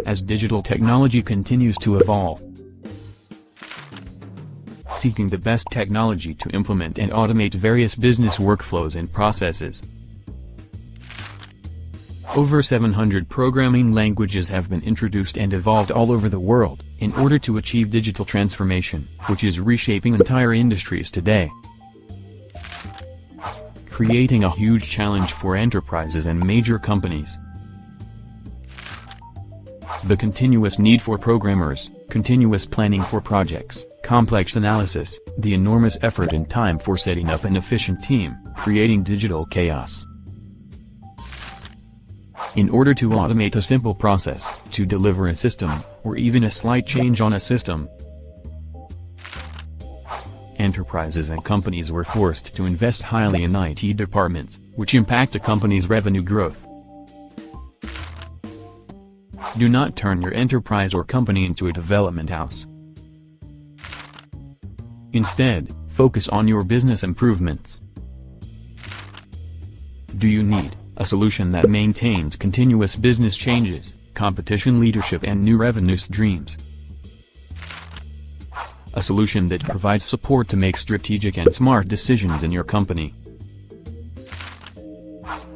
as digital technology continues to evolve. Seeking the best technology to implement and automate various business workflows and processes. Over 700 programming languages have been introduced and evolved all over the world, in order to achieve digital transformation, which is reshaping entire industries today. Creating a huge challenge for enterprises and major companies. The continuous need for programmers, continuous planning for projects, complex analysis, the enormous effort and time for setting up an efficient team, creating digital chaos. In order to automate a simple process, to deliver a system, or even a slight change on a system, enterprises and companies were forced to invest highly in IT departments, which impact a company's revenue growth. Do not turn your enterprise or company into a development house. Instead, focus on your business improvements. Do you need a solution that maintains continuous business changes, competition leadership and new revenue streams? A solution that provides support to make strategic and smart decisions in your company.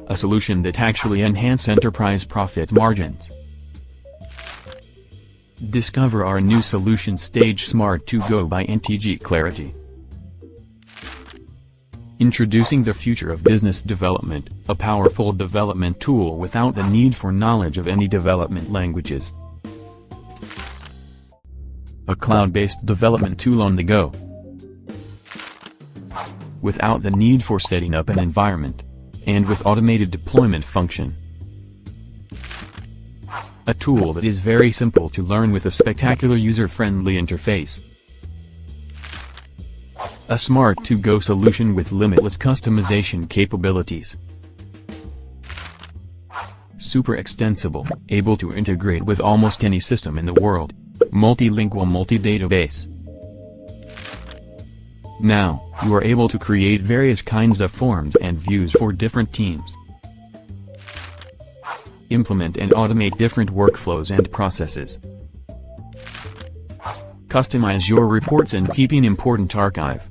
A solution that actually enhances enterprise profit margins. Discover our new solution Stage Smart 2 Go by NTG Clarity. Introducing the future of business development, a powerful development tool without the need for knowledge of any development languages. A cloud-based development tool on the go, without the need for setting up an environment, and with automated deployment function. A tool that is very simple to learn with a spectacular user-friendly interface. A smart to-go solution with limitless customization capabilities. Super extensible, able to integrate with almost any system in the world. Multilingual multi-database. Now, you are able to create various kinds of forms and views for different teams. Implement and automate different workflows and processes. Customize your reports and keep an important archive.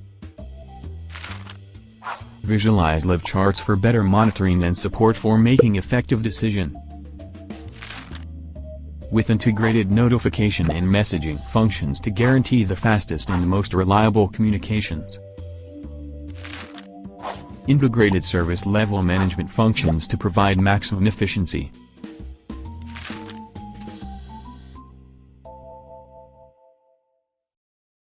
Visualize live charts for better monitoring and support for making effective decisions. With integrated notification and messaging functions to guarantee the fastest and most reliable communications. Integrated service level management functions to provide maximum efficiency.